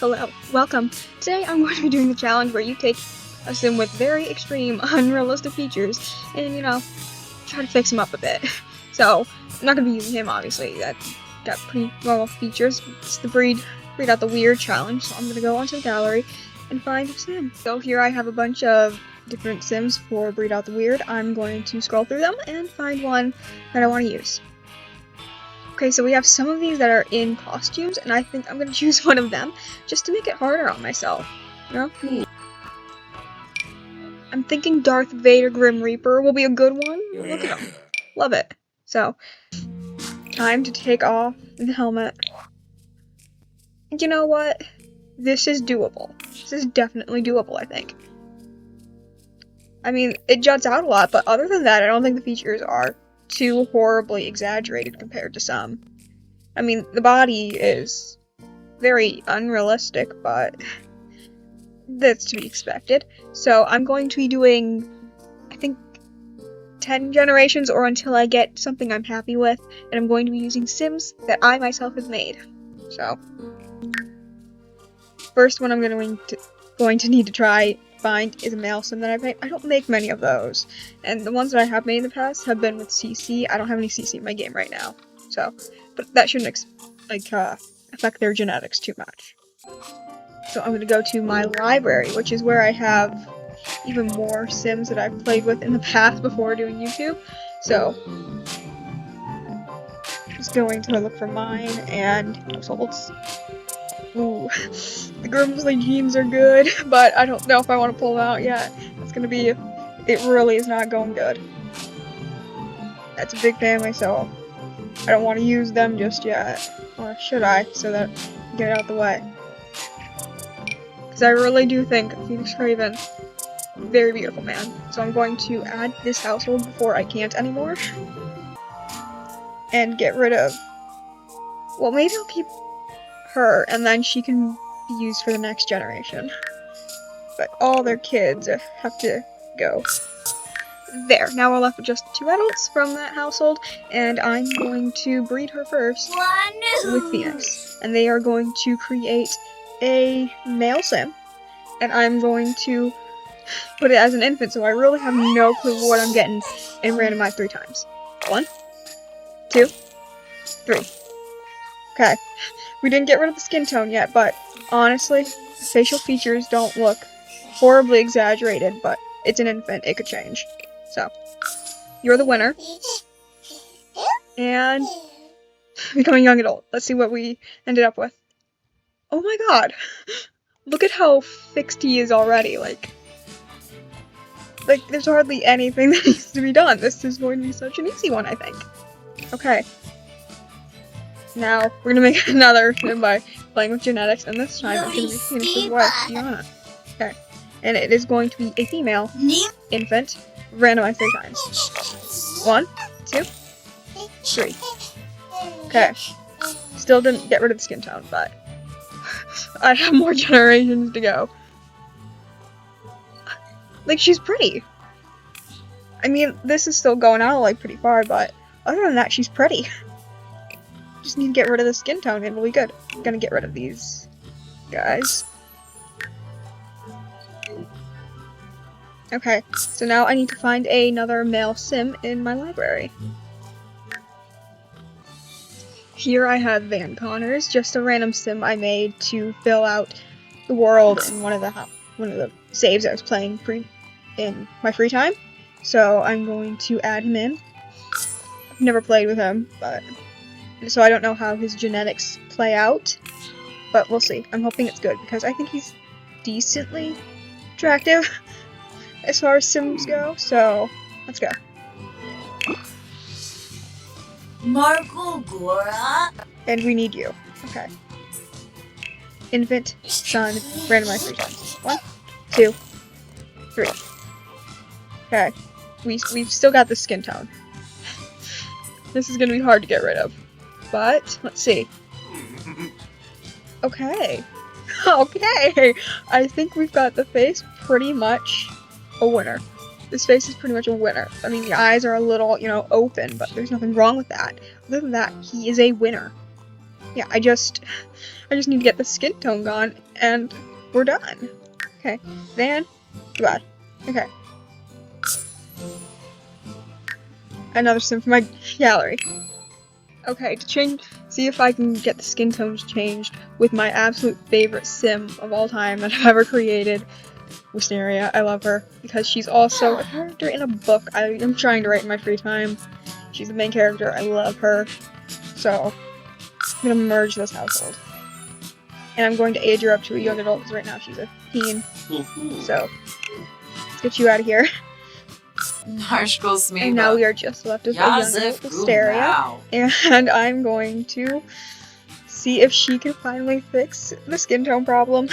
Hello, welcome. Today I'm going to be doing the challenge where you take a sim with very extreme, unrealistic features and, try to fix him up a bit. So, I'm not going to be using him, obviously. That got pretty normal features. It's the breed out the weird challenge, so I'm going to go onto the gallery and find a sim. So here I have a bunch of different sims for breed out the weird. I'm going to scroll through them and find one that I want to use. Okay, so we have some of these that are in costumes, and I think I'm going to choose one of them just to make it harder on myself, I'm thinking Darth Vader Grim Reaper will be a good one. Look at him. Love it. So, time to take off the helmet. And you know what? This is doable. This is definitely doable, I think. I mean, it juts out a lot, but other than that, I don't think the features are too horribly exaggerated compared to some. I mean, the body is very unrealistic, but that's to be expected. So I'm going to be doing, I think, 10 generations or until I get something I'm happy with, and I'm going to be using sims that I myself have made. So, first one I'm going to need to find is a male sim that I've made. I don't make many of those, and the ones that I have made in the past have been with CC. I don't have any CC in my game right now, so, but that shouldn't affect their genetics too much. So I'm going to go to my library, which is where I have even more sims that I've played with in the past before doing YouTube. So, just going to look for mine and households. Ooh, the Grimsley genes are good, but I don't know if I want to pull them out yet. It's going to be, it really is not going good. That's a big family, so I don't want to use them just yet. Or should I, so that I get it out the way. Because I really do think Phoenix Craven, very beautiful man. So I'm going to add this household before I can't anymore. And get rid of, well, maybe I'll keep her, and then she can be used for the next generation. But all their kids have to go. There, now we're left with just 2 adults from that household, and I'm going to breed her first with Phoenix. And they are going to create a male sim, and I'm going to put it as an infant, so I really have no clue what I'm getting, and randomize 3 times. 1, 2, 3. Okay. We didn't get rid of the skin tone yet, but honestly, the facial features don't look horribly exaggerated, but it's an infant, it could change. So, you're the winner. And becoming young adult. Let's see what we ended up with. Oh my god! Look at how fixed he is already, like there's hardly anything that needs to be done. This is going to be such an easy one, I think. Okay. Now, we're gonna make another by playing with genetics, and this time it's gonna be Phoenix's wife, Tiana. Okay. And it is going to be a female infant, randomized 3 times. 1, 2, 3. Okay. Still didn't get rid of the skin tone, but I have more generations to go. Like, she's pretty. I mean, this is still going out, like, pretty far, but other than that, she's pretty. Just need to get rid of the skin tone and we'll be good. I'm gonna get rid of these guys. Okay, so now I need to find another male sim in my library. Here I have Van Connors, just a random sim I made to fill out the world in one of the saves I was playing in my free time. So I'm going to add him in. I've never played with him, so I don't know how his genetics play out, but we'll see. I'm hoping it's good, because I think he's decently attractive as far as sims go, so let's go. Marco Gora? And we need you. Okay. Infant, son, randomized 3 times. 1, 2, 3. Okay. We've still got the skin tone. This is gonna be hard to get rid of. But, let's see. Okay. Okay! I think we've got the face pretty much a winner. This face is pretty much a winner. I mean, the eyes are a little, open, but there's nothing wrong with that. Other than that, he is a winner. yeah, I just need to get the skin tone gone, and we're done. Okay, then, goodbye. Okay. Another sim for my gallery. Okay, to see if I can get the skin tones changed with my absolute favorite sim of all time that I've ever created, Wisteria. I love her because she's also a character in a book I am trying to write in my free time. She's the main character. I love her. So, I'm gonna merge this household. And I'm going to age her up to a young adult because right now she's a teen. So, let's get you out of here. And now we are just left with a young adult Wisteria. And I'm going to see if she can finally fix the skin tone problem.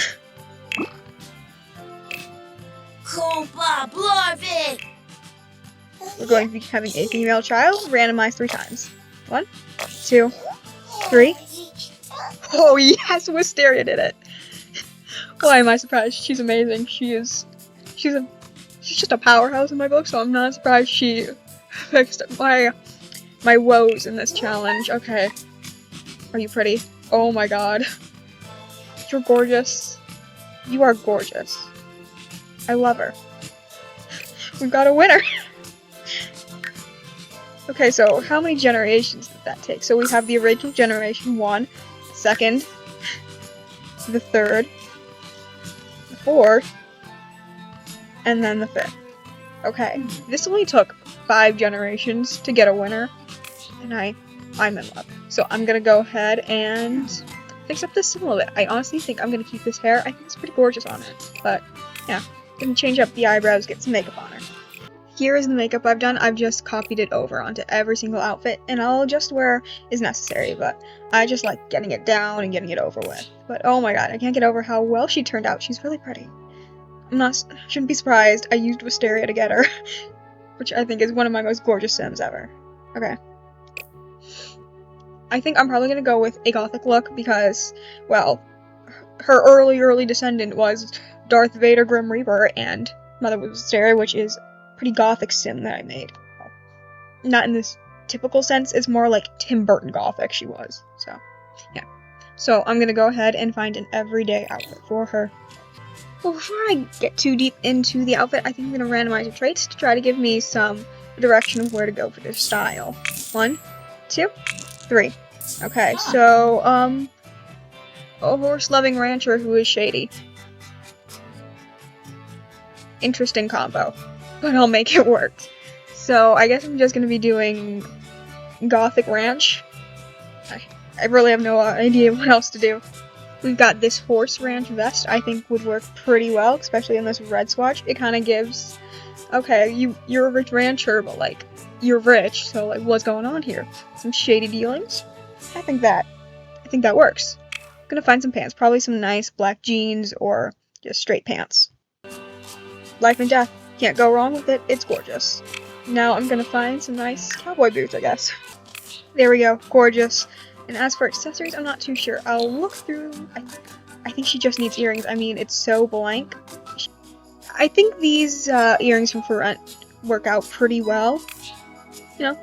We're going to be having a female child, randomized 3 times. 1, 2, 3. Oh yes, Wisteria did it. Why am I surprised? She's amazing. She's just a powerhouse in my book, so I'm not surprised she fixed my woes in this challenge. Okay. Are you pretty? Oh my god. You're gorgeous. You are gorgeous. I love her. We've got a winner! Okay, so how many generations did that take? So we have the original generation 1, the second, the third, the fourth, and then the 5th. Okay, this only took 5 generations to get a winner, and I'm in love. So I'm gonna go ahead and fix up this sim a little bit. I honestly think I'm gonna keep this hair. I think it's pretty gorgeous on it, but yeah, gonna change up the eyebrows, get some makeup on her. Here is the makeup I've done. I've just copied it over onto every single outfit, and I'll adjust where is necessary, but I just like getting it down and getting it over with. But oh my god, I can't get over how well she turned out. She's really pretty. Shouldn't be surprised. I used Wisteria to get her, which I think is one of my most gorgeous sims ever. Okay. I think I'm probably gonna go with a gothic look because, well, her early descendant was Darth Vader Grim Reaper, and mother was Wisteria, which is pretty gothic sim that I made. Not in this typical sense, it's more like Tim Burton gothic she was. So, yeah. So I'm gonna go ahead and find an everyday outfit for her. Well, before I get too deep into the outfit, I think I'm gonna randomize her traits to try to give me some direction of where to go for their style. 1, 2, 3. Okay, so, a horse-loving rancher who is shady. Interesting combo, but I'll make it work. So I guess I'm just gonna be doing Gothic Ranch. I really have no idea what else to do. We've got this horse ranch vest I think would work pretty well, especially in this red swatch. It kind of gives, okay, you're a rich rancher, but like, you're rich, so like, what's going on here? Some shady dealings? I think that works. I'm gonna find some pants, probably some nice black jeans or just straight pants. Life and death. Can't go wrong with it. It's gorgeous. Now I'm gonna find some nice cowboy boots, I guess. There we go. Gorgeous. And as for accessories, I'm not too sure. I'll look through. I think she just needs earrings. I mean, it's so blank. I think these earrings from For Rent work out pretty well. You know,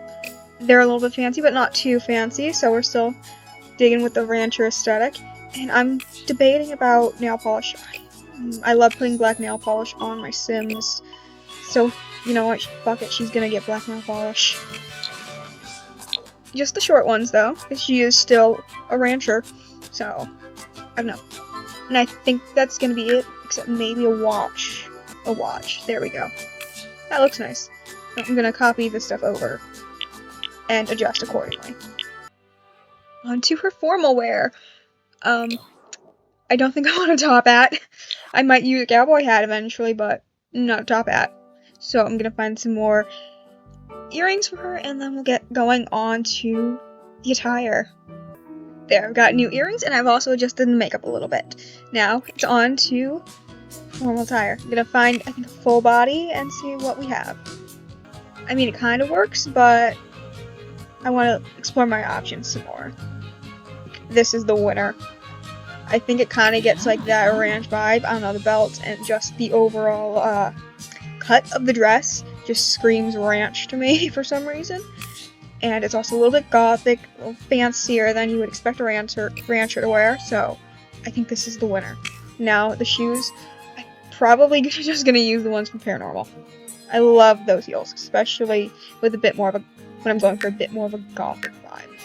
they're a little bit fancy, but not too fancy, so we're still digging with the rancher aesthetic. And I'm debating about nail polish. I love putting black nail polish on my Sims, so you know what, fuck it, she's gonna get black nail polish. Just the short ones though, because she is still a rancher, so I don't know. And I think that's gonna be it, except maybe a watch. A watch, there we go. That looks nice. I'm gonna copy this stuff over and adjust accordingly. On to her formal wear. I don't think I want a top hat. I might use a cowboy hat eventually, but not a top hat. So I'm gonna find some more earrings for her, and then we'll get going on to the attire. There, I've got new earrings, and I've also adjusted the makeup a little bit. Now, it's on to formal attire. I'm gonna find, I think, a full body and see what we have. I mean, it kind of works, but I want to explore my options some more. This is the winner. I think it kind of gets like that ranch vibe. I don't know, the belt and just the overall cut of the dress just screams ranch to me for some reason. and it's also a little bit gothic, a little fancier than you would expect a rancher to wear, so I think this is the winner. Now, the shoes, I'm probably just gonna use the ones from Paranormal. I love those heels, especially with a bit more of a, when I'm going for a bit more of a gothic vibe.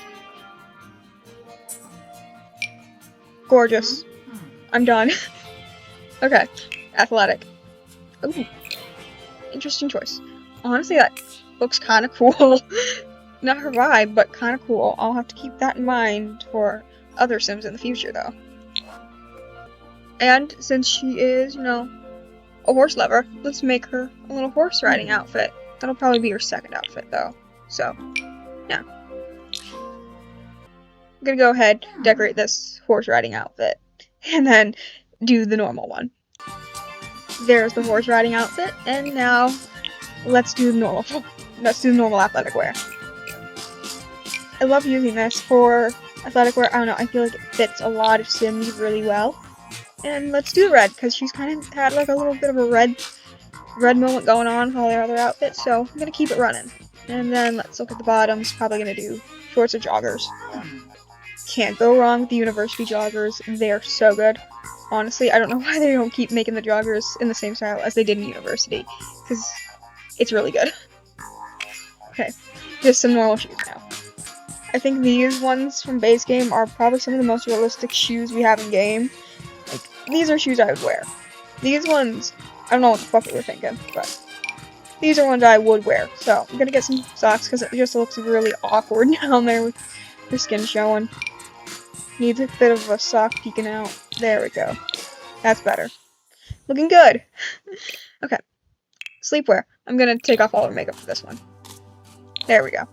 Gorgeous. I'm done. Okay, athletic. Ooh, interesting choice. Honestly, that looks kind of cool. Not her vibe, but kind of cool. I'll have to keep that in mind for other Sims in the future, though. And since she is, you know, a horse lover, let's make her a little horse riding outfit. That'll probably be her second outfit, though. So, yeah. I'm gonna go ahead, decorate this horse riding outfit, and then do the normal one. There's the horse riding outfit, and now let's do the normal athletic wear. I love using this for athletic wear. I don't know, I feel like it fits a lot of Sims really well. And let's do the red, because she's kind of had like a little bit of a red moment going on with all their other outfits, so I'm gonna keep it running. And then let's look at the bottoms. Probably gonna do shorts or joggers. Can't go wrong with the university joggers. They're so good. Honestly, I don't know why they don't keep making the joggers in the same style as they did in university, because it's really good. Okay, just some normal shoes now. I think these ones from base game are probably some of the most realistic shoes we have in game. Like, these are shoes I would wear. These ones, I don't know what the fuck they were thinking, but these are ones I would wear. So I'm gonna get some socks because it just looks really awkward down there with her skin showing. Needs a bit of a sock peeking out. There we go. That's better. Looking good. Okay. Sleepwear. I'm gonna take off all her makeup for this one. There we go.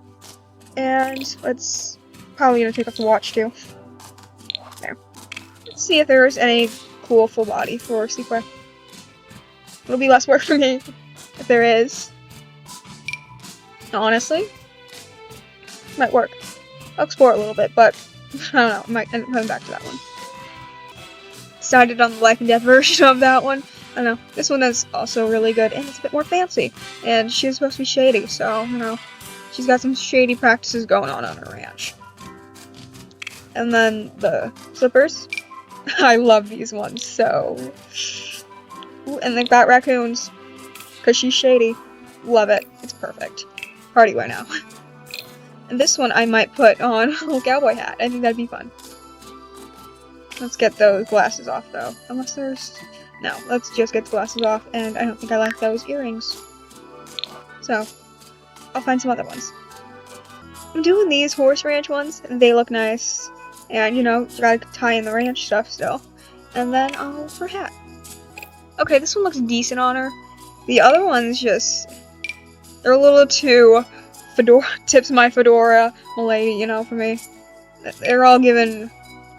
And let's probably gonna take off the watch too. There. Let's see if there's any cool full body for sleepwear. It'll be less work for me if there is. Honestly, might work. I'll explore it a little bit, but I don't know. I might end up coming back to that one. Decided on the life and death version of that one. I don't know. This one is also really good, and it's a bit more fancy. And she's supposed to be shady, so, you know, she's got some shady practices going on her ranch. And then the slippers. I love these ones, so. Ooh, and they've got raccoons, because she's shady. Love it. It's perfect. Party wear now. And this one I might put on a little cowboy hat. I think that'd be fun. Let's get those glasses off, though. Unless there's... No, let's just get the glasses off, and I don't think I like those earrings. So, I'll find some other ones. I'm doing these horse ranch ones, and they look nice. And, you know, gotta tie in the ranch stuff still. And then I'll look for a hat. Okay, this one looks decent on her. The other ones just... They're a little too... Fedora, tips my fedora, milady, you know, for me. They're all giving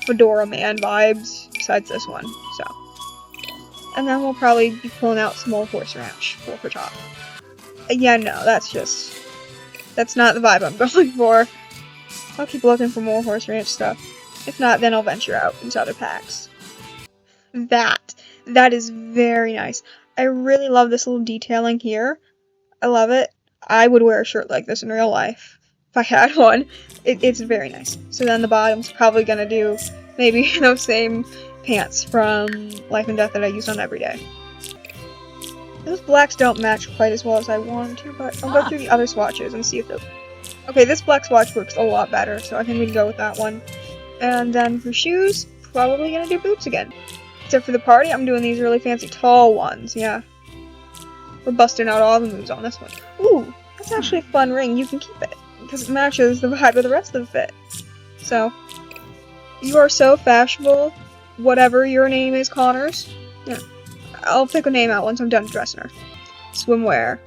fedora man vibes, besides this one, so. And then we'll probably be pulling out some old horse ranch for top. Yeah, no, that's not the vibe I'm going for. I'll keep looking for more horse ranch stuff. If not, then I'll venture out into other packs. That is very nice. I really love this little detailing here. I love it. I would wear a shirt like this in real life if I had one. It's very nice. So then the bottom's probably gonna do maybe those same pants from Life and Death that I used on Everyday. Those blacks don't match quite as well as I wanted to, but I'll go through the other swatches and see if they'll... Okay, this black swatch works a lot better, so I think we can go with that one. And then for shoes, probably gonna do boots again. Except for the party, I'm doing these really fancy tall ones, yeah. We're busting out all the moves on this one. Ooh, that's actually a fun ring. You can keep it, because it matches the vibe of the rest of the fit. So, you are so fashionable, whatever your name is, Connors. Yeah, I'll pick a name out once I'm done dressing her. Swimwear.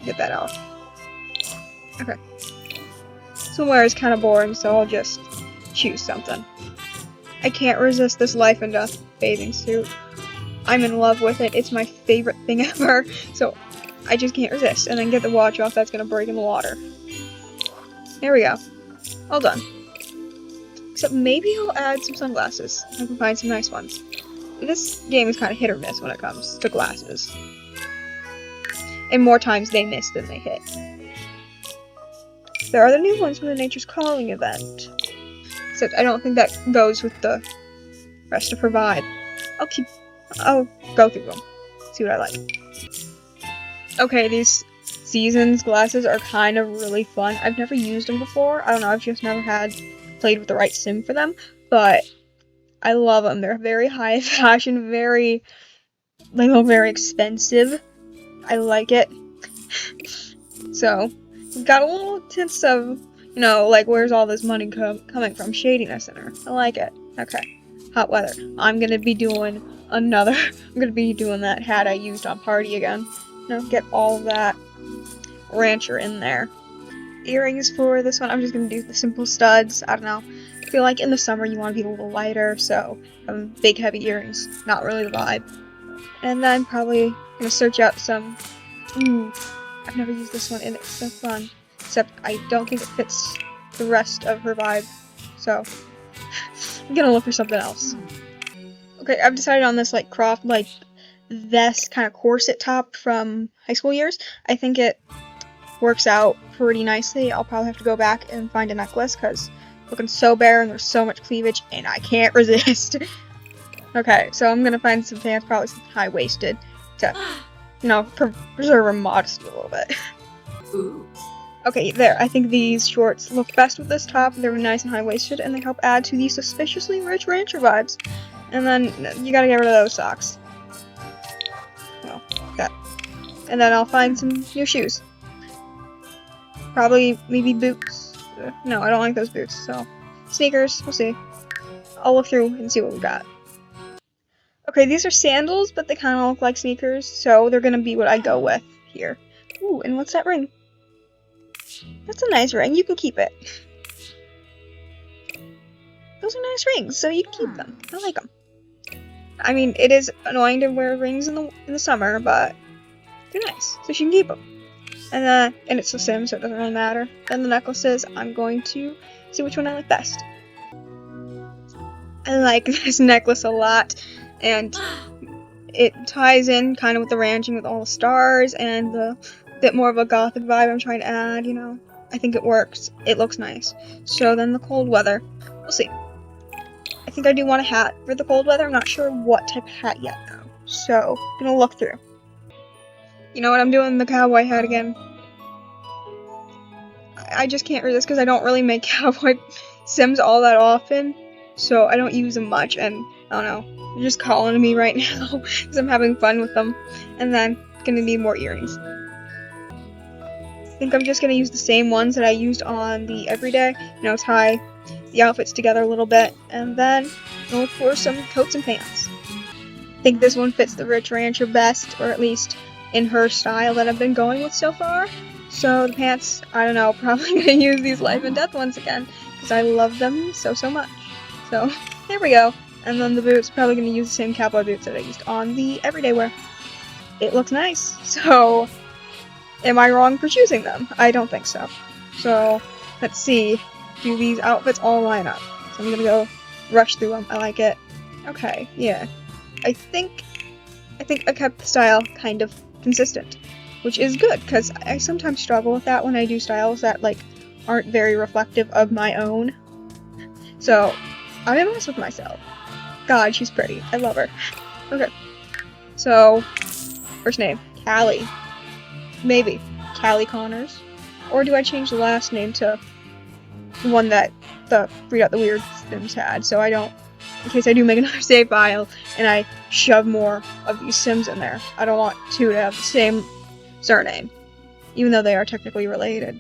Get that off. Okay. Swimwear is kind of boring, so I'll just choose something. I can't resist this Life and Death bathing suit. I'm in love with it. It's my favorite thing ever. So I just can't resist. And then get the watch off. That's going to break in the water. There we go. All done. Except maybe I'll add some sunglasses. I can find some nice ones. This game is kind of hit or miss when it comes to glasses. And more times they miss than they hit. there are the new ones from the Nature's Calling event. Except I don't think that goes with the rest of her vibe. I'll go through them. See what I like. Okay, these Seasons glasses are kind of really fun. I've never used them before. I don't know, I've just never played with the right sim for them, but I love them. They're very high fashion, they look very expensive. I like it. So, we've got a little tints of, like, where's all this money coming from? Shadiness in her. I like it. Okay. Hot weather. I'm gonna be doing that hat I used on Party again. Get all of that rancher in there. Earrings for this one, I'm just gonna do the simple studs. I don't know. I feel like in the summer you want to be a little lighter, so big heavy earrings, not really the vibe. And then probably gonna search out some. I've never used this one and it's so fun. Except I don't think it fits the rest of her vibe. So I'm gonna look for something else. Okay, I've decided on this like cropped like vest kind of corset top from high school years. I think it works out pretty nicely. I'll probably have to go back and find a necklace because looking so bare and there's so much cleavage and I can't resist. Okay, so I'm gonna find some pants, probably some high-waisted to, preserve her modesty a little bit. Ooh. Okay, there. I think these shorts look best with this top. They're nice and high-waisted, and they help add to the suspiciously rich rancher vibes. And then you gotta get rid of those socks. Well, that. And then I'll find some new shoes. Probably, maybe boots. No, I don't like those boots, so. Sneakers, we'll see. I'll look through and see what we got. Okay, these are sandals, but they kind of look like sneakers, so they're gonna be what I go with here. Ooh, and what's that ring? That's a nice ring. You can keep it. Those are nice rings, so you can keep them. I like them. I mean, it is annoying to wear rings in the summer, but they're nice, so she can keep them. And it's a sim, so it doesn't really matter. Then the necklaces, I'm going to see which one I like best. I like this necklace a lot, and it ties in kind of with the ranching with all the stars and the bit more of a gothic vibe I'm trying to add, I think it works. It looks nice. So then the cold weather. We'll see. I think I do want a hat for the cold weather. I'm not sure what type of hat yet, though. So, I'm gonna look through. You know what? I'm doing the cowboy hat again. I just can't resist because I don't really make cowboy sims all that often. So I don't use them much, and I don't know. They're just calling to me right now because I'm having fun with them. And then, gonna need more earrings. I think I'm just gonna use the same ones that I used on the everyday. Tie the outfits together a little bit, and then look for some coats and pants. I think this one fits the rich rancher best, or at least in her style that I've been going with so far. So the pants, I don't know, probably gonna use these Life and Death ones again because I love them so much. So there we go. And then the boots, probably gonna use the same cowboy boots that I used on the everyday wear. It looks nice. So am I wrong for choosing them? I don't think so. So let's see. Do these outfits all line up? So I'm gonna go rush through them. I like it. Okay, yeah. I think I kept the style kind of consistent, which is good because I sometimes struggle with that when I do styles that aren't very reflective of my own. So I'm impressed with myself. God, she's pretty. I love her. Okay. So first name, Callie. Maybe Callie Connors, or do I change the last name to the one that the Read Out the Weird Sims had, so I don't, in case I do make another save file and I shove more of these Sims in there. I don't want two to have the same surname, even though they are technically related.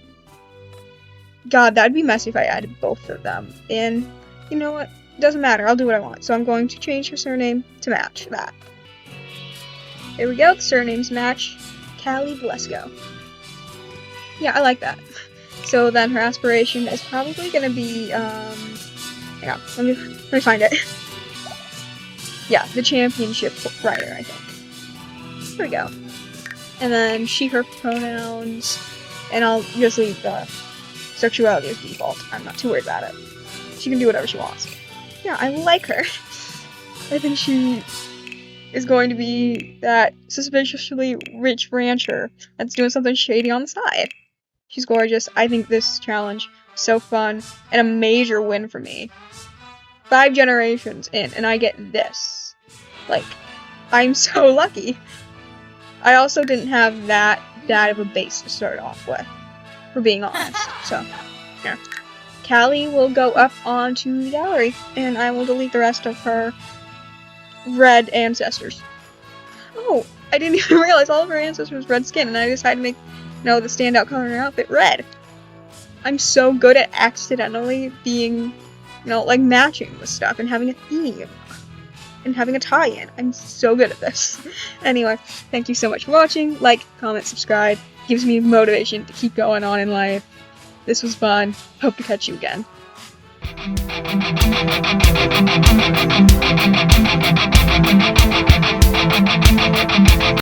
God, that'd be messy if I added both of them. And you know what? It doesn't matter. I'll do what I want. So I'm going to change her surname to match that. There we go. The surnames match. Callie Blesko. Yeah, I like that. So then her aspiration is probably gonna be, hang on, let me find it. Yeah, the championship rider, I think. There we go. And then she, her pronouns, and I'll just leave the sexuality as default. I'm not too worried about it. She can do whatever she wants. Yeah, I like her. I think she is going to be that suspiciously rich rancher that's doing something shady on the side. She's gorgeous. I think this challenge is so fun and a major win for me. 5 generations in, and I get this. Like, I'm so lucky. I also didn't have that bad of a base to start off with, for being honest. So, yeah. Callie will go up onto the gallery, and I will delete the rest of her red ancestors. Oh, I didn't even realize all of her ancestors red skin, and I decided to make, the standout color in her outfit red. I'm so good at accidentally being, like matching with stuff and having a theme and having a tie-in. I'm so good at this. Anyway, thank you so much for watching. Like, comment, subscribe. Gives me motivation to keep going on in life. This was fun. Hope to catch you again.